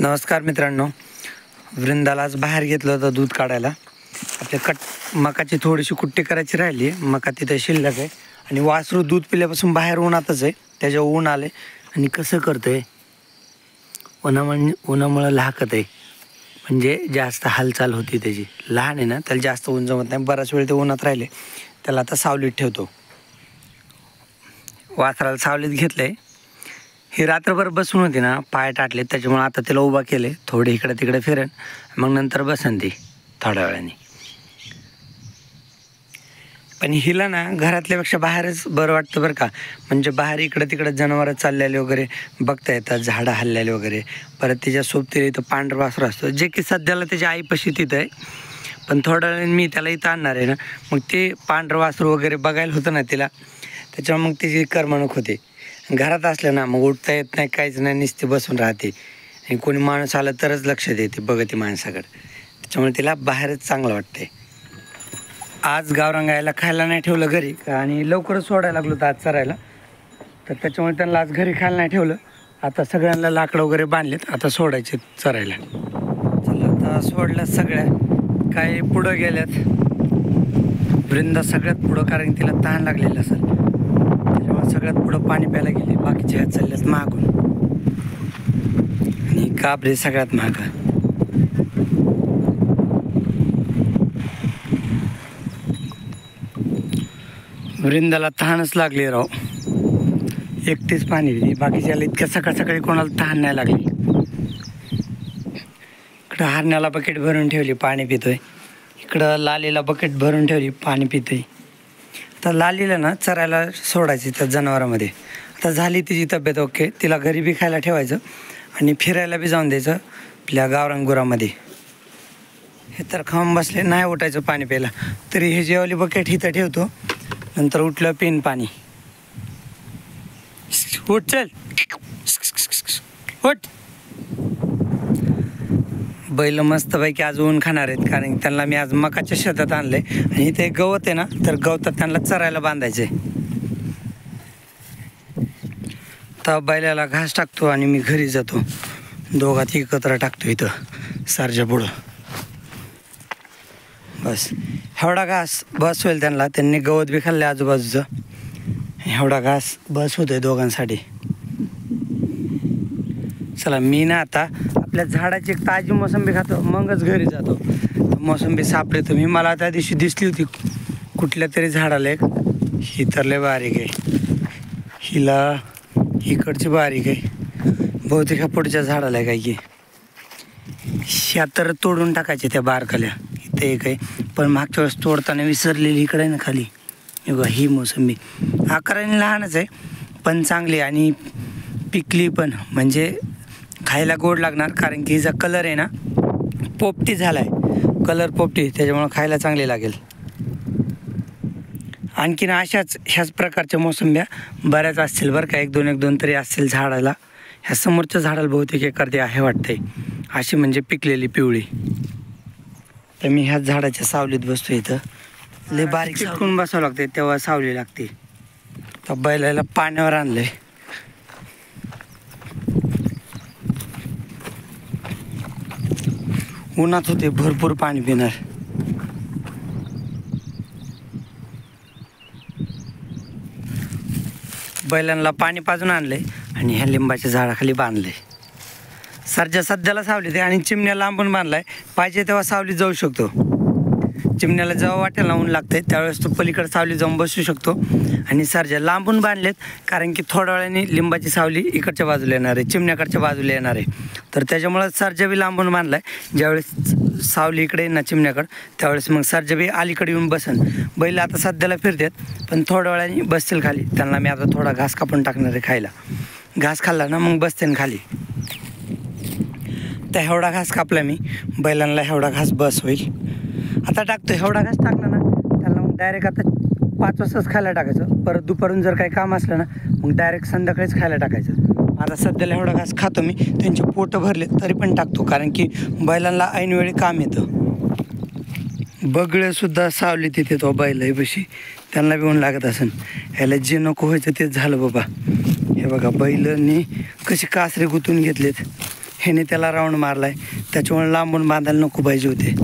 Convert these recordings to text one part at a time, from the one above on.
नमस्कार मित्रांनो, वृंदाला आज बाहेर घेतलं होतं दूध काढायला. आपल्या मकाची थोडीशी कुट्टी करायची राहिली. मका तिथे शिल्लक आहे आणि वासरू दूध पिल्यापासून बाहेर उन्हातच आहे. त्याच्या ऊन आले आणि कसं करतोय, उन्हामुळे लाहकत आहे. म्हणजे जास्त हालचाल होती त्याची. लहान आहे ना, त्याला जास्त ऊन जमत नाही. बराच वेळ ते उन्हात राहिले. त्याला आता सावलीत ठेवतो. वासराला सावलीत घेतलंय. ही रात्रभर बसून होती ना, पाय टाटले, त्याच्यामुळे आता तिला उभा केले. थोडे इकडे तिकडे फिरेन, मग नंतर बसन ती थोड्या वेळाने. पण हिला ना घरातल्यापेक्षा बाहेरच बरं वाटतं बरं का. म्हणजे बाहेर इकडं तिकडं जनावरं चाललेले वगैरे बघता येतात, झाडं हल्लेले वगैरे. परत तिच्या सोबतीला इथं पांढरं वासरू असतं, जे की सध्याला त्याच्या आईपाशी तिथं आहे. पण थोड्या वेळाने मी त्याला इथं आणणार आहे ना, मग ते पांढरं वासरू वगैरे बघायला होतं ना तिला, त्याच्यामुळे मग तिची करमणूक होते. घरात असलं ना मग उठता येत नाही, काहीच नाही, नुसते बसून राहते. आणि कोणी माणूस आला तरच लक्ष देते, बघते माणसाकडे. त्याच्यामुळे तिला बाहेरच चांगलं वाटते. आज गावरान गायला खायला नाही ठेवलं घरी, आणि लवकरच सोडायला लागलो तर आज चरायला. तर त्याच्यामुळे त्यांना आज घरी खायला नाही ठेवलं. आता सगळ्यांना लाकडं वगैरे बांधलेत, आता सोडायचे चरायला. चला आता सोडल्या सगळ्या. काही पुढं गेल्यात. वृंदा सगळ्यात पुढं, कारण तिला तहान लागलेली असेल. त्याच्यामुळे सगळ्यात पुढं पाणी प्यायला गेली. बाकीचे ह्या चालल्यात मागून. आणि काबरे सगळ्यात मागं. वृंदाला तहानच लागली राव. एकटीच पाणी पिली. बाकीच्याला इतक्या सकाळ सकाळी कोणाला तहान नाही लागली. इकडं हरण्याला बकेट भरून ठेवली, पाणी पितोय. इकडं लालीला बकेट भरून ठेवली, पाणी पितोय. आता लालीला ना चरायला सोडायची त्या जनावरांमध्ये. आता झाली तिची तब्येत ओके. तिला घरी बी खायला ठेवायचं आणि फिरायला बी जाऊन द्यायचं आपल्या गावरान गुरामध्ये. हे तर खाऊन बसले, नाही उठायचं पाणी प्यायला. तरी हे जेवली बकेट इथं ठेवतो, नंतर उठलं पेन पाणी. उठ चल, उठ. बैल मस्तपैकी आज ऊन खाणार आहेत, कारण त्यांना मी आज मकाच्या शेतात आणलंय. आणि इथे गवत आहे ना, तर गवतात त्यांना चरायला बांधायचंय. तर बैलाला घास टाकतो आणि मी घरी जातो. दोघात एकत्र टाकतो इथं सारच्या पुढं. बस एवढा घास बस होईल त्यांना. त्यांनी गवत बी खाल्ले आजूबाजूचं. एवढा घास बस होतोय दोघांसाठी. चला मी ना आता आपल्या झाडाची एक ताजी मोसंबी खातो, मगच घरी जातो. मोसंबी सापडे तुम्ही. मला त्या दिवशी दिसली होती कुठल्या तरी झाडाला एक. ही तर लय बारीक आहे. हिला इकडची बारीक आहे. बहुतेक ह्या पुढच्या झाडाला आहे काय की. ह्या तर तोडून टाकायचे त्या बारकाल्या. इथे एक आहे, पण मागच्या वेळेस तोडताना विसरलेली इकडे आहे ना खाली. ही मोसंबी आकाराने लहानच आहे, पण चांगली आणि पिकली पण. म्हणजे खायला गोड लागणार, कारण की हिचा कलर आहे ना पोपटी झाला आहे. कलर पोपटी, त्याच्यामुळं खायला चांगली लागेल. आणखीन ह्याच प्रकारच्या मोसंब्या बऱ्याच असतील बरं का. एक दोन तरी असतील झाडाला. ह्या समोरच्या झाडाला बहुतेक एखादी आहे वाटते अशी, म्हणजे पिकलेली पिवळी. तर मी ह्याच झाडाच्या सावलीत बसतो. इथं लय बारीक चिटकून बसावं लागते, तेव्हा सावली लागते. तर बैलाला पाण्यावर आणलंय. उन्हात होते, भरपूर पाणी पिणार. बैलांना पाणी पाजून आणलंय आणि ह्या लिंबाच्या झाडाखाली बांधलंय. सरजा सध्याला सावलीत आहे आणि चिमण्या लांबून बांधलाय. पाहिजे तेव्हा सावलीत जाऊ शकतो. चिमण्याला जेव्हा वाटेल ना ऊन लागतंय, त्यावेळेस तो पलीकडे सावलीत जाऊन बसू शकतो. आणि सरजा लांबून बांधलेत, कारण की थोड्या वेळाने लिंबाची सावली इकडच्या बाजूला येणार आहे, चिमण्याकडच्या बाजूला येणार आहे. तर त्याच्यामुळं सरजा बी लांबून बांधलाय. ज्यावेळेस सावली इकडे येईल ना चिमण्याकडं, त्यावेळेस मग सरजा बी अलीकडे येऊन बसन. बैल आता सध्याला फिरतात, पण थोड्या वेळाने बसतील खाली. त्यांना मी आता थोडा घास कापून टाकणार आहे खायला. घास खाल्ला ना मग बसते खाली. तर एवढा घास कापला मी. बैलांना एवढा घास बस होईल. आता टाकतो. एवढा घास टाकला ना त्यांना मग डायरेक्ट आता 5 वाजताच खायला टाकायचं. परत दुपारून जर काही काम असलं ना मग डायरेक्ट संध्याकाळीच खायला टाकायचं. आता सध्याला एवढा घास खातो मी. त्यांचे पोटं भरले तरी पण टाकतो, कारण की बैलांना ऐनवेळी काम येतं. बगळेसुद्धा सावली तिथे तो बैल बशी. त्यांना बी ऊन लागत असेल. ह्याला जे नको व्हायचं तेच झालं बाबा. हे बघा बैलांनी कशी कासरे गुंतून घेतलेत. ह्याने त्याला राऊंड मारलाय, त्याच्यामुळे लांबून बांधायला नको पाहिजे होते.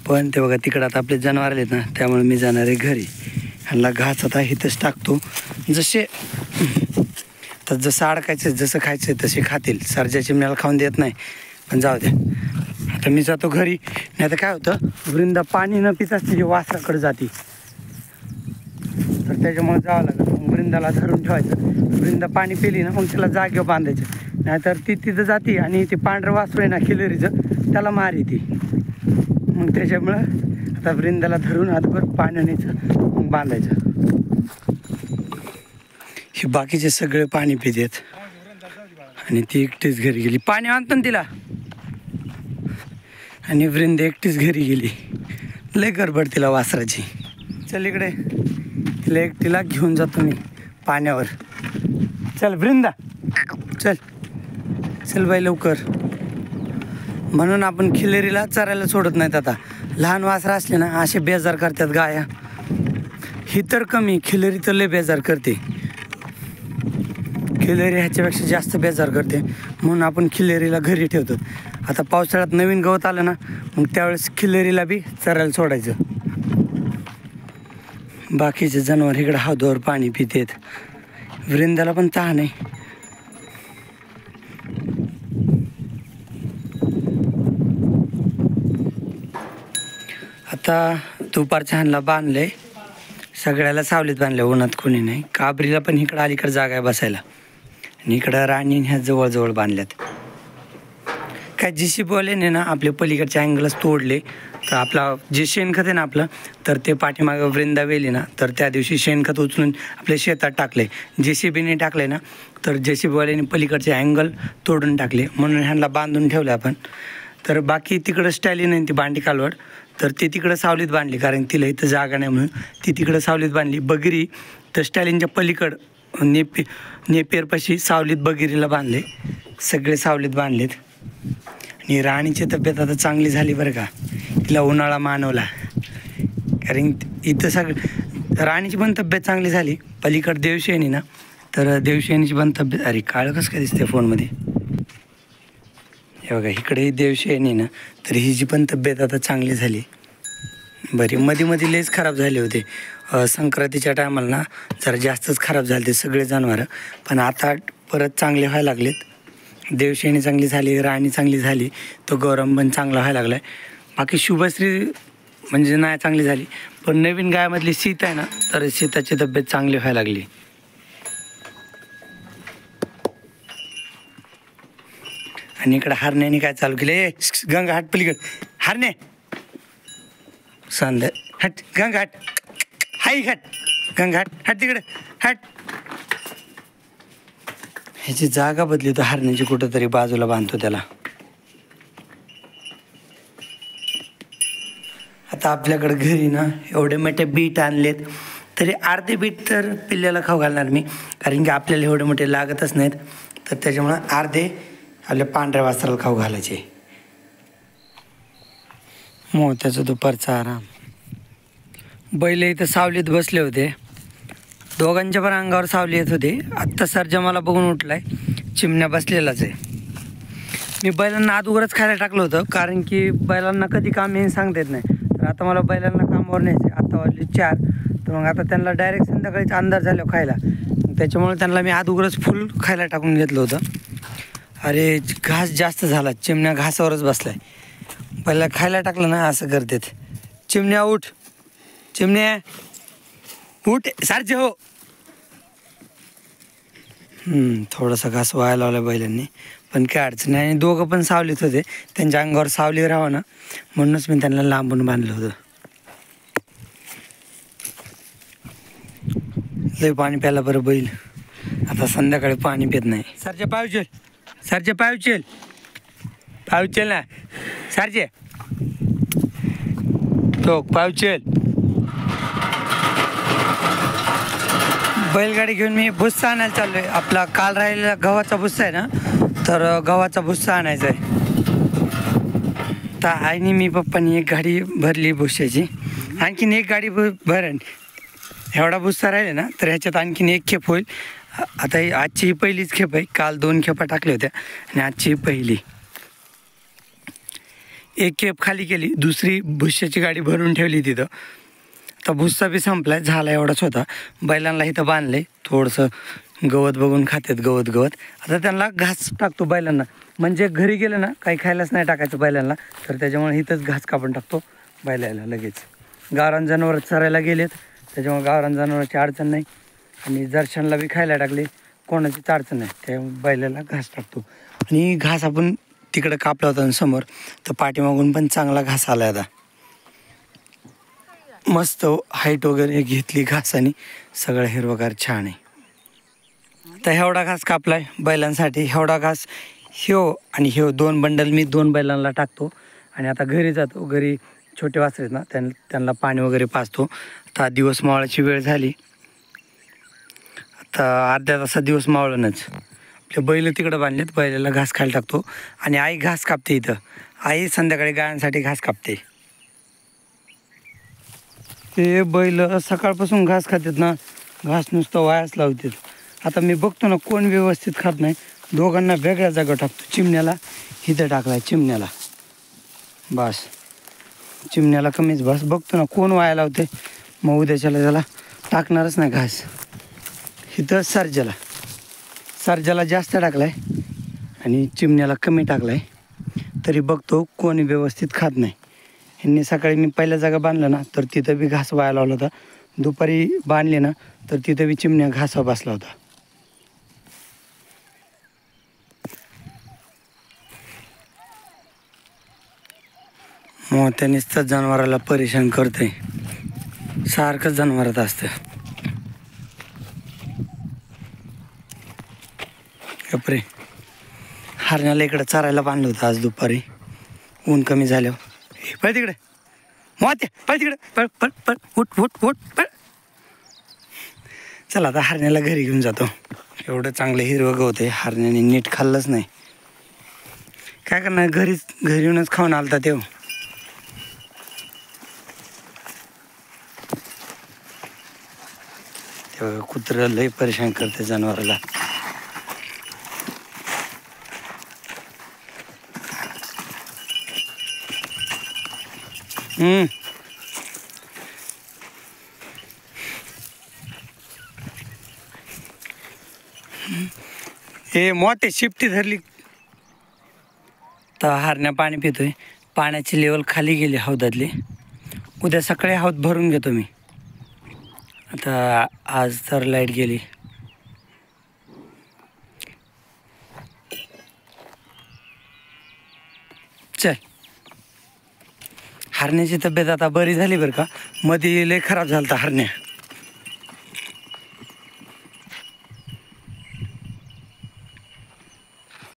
पण ते बघा तिकडं आता आपले जनावर आलेत ना, त्यामुळे मी जाणार आहे घरी. ह्यांना घास आता इथंच टाकतो. जसे तर जसं अडकायचं जसं खायचं तसे खातील. सर्जा चिमण्याला खाऊन देत नाही, पण जाऊ द्या. आता मी जातो घरी. नाही तर काय होतं, वृंदा पाणी न पिताच तिची वासराकडे जाते, तर त्याच्यामुळे जावं लागतं. मग वृंदाला धरून ठेवायचं. वृंदा पाणी पिली ना मग तिला जागेवर बांधायचं, नाहीतर ती तिथं जाते आणि ती पांढरं वासरू आहे ना खिलरीचं, त्याला मार येते. मग त्याच्यामुळं आता वृंदाला धरून हातभर पाण्यानेचं मग बांधायचं. हे बाकीचे सगळे पाणी पितात आणि ती एकटीच घरी गेली. पाणी आणतो ना तिला. आणि वृंदा एकटीच घरी गेली. लय गडबड तिला वासराची. चल इकडे, तिला एकटीला घेऊन जातो मी पाण्यावर. चल वृंदा, चल चल बाई लवकर. म्हणून आपण खिलेरीला चरायला सोडत नाहीत. आता लहान वासरा असले ना असे बेजार करतात गाया. ही तर कमी, खिलेरी तर लय बेजार करते. खिलेरी ह्याच्यापेक्षा जास्त बेजार करते, म्हणून आपण खिलेरीला घरी ठेवतो. आता पावसाळ्यात नवीन गवत आलं ना मग त्यावेळेस खिलेरीला बी चरायला सोडायचं. बाकीचे जनावर इकडं हौदावर पाणी पितात. वृंदाला पण तहान आहे. आता दुपारच्या ह्यांना बांधलंय, सगळ्याला सावलीत बांधलं, उन्हात कोणी नाही. काबरीला पण इकडं अलीकडं जागा आहे बसायला. आणि इकडं राणी ह्या जवळजवळ बांधल्यात. काय JCBवाल्याने ना आपले पलीकडच्या अँगलच तोडले. तर आपला जे शेणखत आहे ना आपलं, तर ते पाठीमागं वृंदा वेली ना, तर त्या दिवशी शेणखत उचलून आपल्या शेतात टाकले. JCBने टाकले ना, तर JCBवाल्याने पलीकडचे अँगल तोडून टाकले, म्हणून ह्यांना बांधून ठेवलं आपण. तर बाकी तिकडं स्टायली नाही ती बांडी कालवड, तर ती तिकडं सावलीत बांधली, कारण तिला इथं जागा नाही म्हणून ती तिकडं सावलीत बांधली. बगिरी तर स्टायलिनच्या पलीकडं नेपेरपाशी सावलीत बगिरीला बांधले. सगळे सावलीत बांधलेत. आणि राणीची तब्येत आता चांगली झाली बरं का. तिला उन्हाळा मानवला, कारण इथं राणीची पण तब्येत चांगली झाली. पलीकडं देवशेनी ना, तर देवशेनीची पण तब्येत, अरे काळं कसं काय दिसते फोनमध्ये, हे बघा इकडे देवशेनी ना, तर हिची पण तब्येत आता चांगली झाली बरी. मध्ये लयच खराब झाले होते. संक्रांतीच्या टायमाला ना जरा जास्तच खराब झाले ते सगळे जनावरं, पण आता परत चांगले व्हायला लागलेत. देवशेनी चांगली झाली, राणी चांगली झाली, तो गौरम पण चांगला व्हायला लागला आहे. बाकी शुभश्री म्हणजे नाही चांगली झाली, पण नवीन गायामधली सीता आहे ना, तर सीताची तब्येत चांगली व्हायला लागली. आणि इकडं हरण्याने काय चालू केलं, गंगा हाट पलीकड, हरणे सांद हट, गंगा हाट, हाई हट, गंगा हाट, हट तिकडे हट. ह्याची जागा बदली तर हरण्याची कुठंतरी बाजूला बांधतो त्याला. आता आपल्याकडे घरी ना एवढे मोठे बीट आणलेत, तरी अर्धे बीट तर पिल्ल्याला खाऊ घालणार मी, कारण की आपल्याला एवढे मोठे लागतच नाहीत. तर त्याच्यामुळं अर्धे आपल्या पांढऱ्या वासराला खाऊ घालायचे. मोत्याचा दुपारचा आराम. बैल इथं सावलीत बसले होते, दोघांच्या पण अंगावर सावली येत होती. आत्ता सर्जा मला बघून उठलाय, चिमण्या बसलेलाच आहे. मी बैलांना अगोदरच खायला टाकलं होतं, कारण की बैलांना कधी काम येईल सांगता येत नाही. तर आता मला बैलांना कामावर न्यायचे. आता वाजले 4, तर मग आता त्यांना डायरेक्ट संध्याकाळीच अंधार झाल्यावर खायला, त्याच्यामुळे त्यांना मी अगोदरच फुल खायला टाकून घेतलं होतं. अरे घास जास्त झाला, चिमण्या घासावरच बसलाय. पहिला खायला टाकलं ना असं करतात. चिमण्या उठ, चिमण्या उठ, सारखे हो. थोडासा घास व्हायला लावला बैलांनी, पण काय अडचण नाही. आणि दोघं पण सावलीत होते, त्यांच्या अंगावर सावली राहावं ना, म्हणूनच मी त्यांना लांबून बांधलं होतं. लय पाणी प्यायला बरं बैल, आता संध्याकाळी पाणी पित नाही. सरचे पाय उचल, सरचे पाय उचल, पाय उचल ना सरचे, तो पाय उचल. बैलगाडी घेऊन मी भुस्सा आणायला चाललो आहे. आपला काल राहिलेला गव्हाचा भुस्सा आहे ना, तर गव्हाचा भुस्सा आणायचा आहे. तर आईने मी पप्पानी एक गाडी भरली भुस्साची, आणखीन एक गाडी भरण. एवढा भुस्सा राहिले ना तर ह्याच्यात आणखीन एक खेप होईल. आता आजची ही पहिलीच खेप आहे, काल 2 खेपा टाकल्या होत्या आणि आजची ही पहिली. एक केप खाली केली, दुसरी भुस्साची गाडी भरून ठेवली तिथं. तर भुस्सा बी संपलाय, झाला एवढाच होता. बैलांना इथं बांधले, थोडंसं गवत बघून खातात गवत. आता त्यांना घास टाकतो बैलांना, म्हणजे घरी गेलं ना काही खायलाच नाही टाकायचं बैलांना, तर त्याच्यामुळे इथंच घास कापून टाकतो बैलाला लगेच. गावरान जनावर चरायला गेलेत, त्याच्यामुळे गावरान जनावरांची अडचण नाही. आणि दर्शनला बी खायला टाकले, कोणाचीच अडचण नाही. त्या बैलाला घास टाकतो. आणि घास आपण तिकडं कापला होता समोर, तर पाठीमागून पण चांगला घास आला आता. मस्त हाईट वगैरे घेतली घासाने, सगळं हिरवगार छान आहे. तर एवढा घास कापलाय बैलांसाठी. एवढा घास आणि ह्यो 2 बंडल मी 2 बैलांना टाकतो. आणि आता घरी जातो. घरी छोटे वासरे ना, त्यांना पाणी वगैरे पाजतो. आता दिवस मावळाची वेळ झाली, आता अर्ध्या तासात दिवस मावळणच. आपले बैल तिकडं बांधलेत, बैलाला घास खायला टाकतो. आणि आई घास कापते इथं. आई संध्याकाळी गायांसाठी घास कापते. ते बैल सकाळपासून घास खातात ना, घास नुसतं वायाच लावतात. आता मी बघतो ना कोण व्यवस्थित खात नाही, दोघांना वेगळ्या जागा टाकतो. चिमण्याला इथं टाकलाय, चिमण्याला बस, चिमण्याला कमीच बस. बघतो ना कोण वाया लावते, मग उद्याच्याला त्याला टाकणारच नाही घास. इथं सर्जाला जास्त टाकलाय आणि चिमण्याला कमी टाकलाय. तरी बघतो कोणी व्यवस्थित खात नाही. ह्यांनी सकाळी मी पहिल्या जागा बांधलं ना, तर तिथं बी घास वाया लावला होता. दुपारी बांधले ना, तर तिथं बी चिमण्या घासावर बसला होता. मग त्यानेच तर जनावराला परेशान करते, सारखंच जनावरात असतं. कपरे हरण्याला इकडं चरायला बांधलं होतं आज दुपारी, ऊन कमी झाल्यावर. पळ तिकडे मोत्या, पळ तिकडे, पळ पळ पळ, उठ पळ. चला आता हरण्याला घरी घेऊन जातो. एवढं चांगलं हिरवं गवत आहे, हरण्याने नीट खाल्लंच नाही. काय करणार, घरी येऊनच खाऊन आलता तेव्हा. कुत्रं लय परेशान करते जनावराला. हे मोठे शिफ्टी धरली. तर हरण्या पाणी पितोय, पाण्याची लेवल खाली गेली हौदातली. उद्या सकाळी हौद भरून घेतो मी. आता आज तर लाईट गेली. चल, हरण्याची तब्येत आता बरी झाली बरं का, मध्ये लय खराब झाला हरण्या.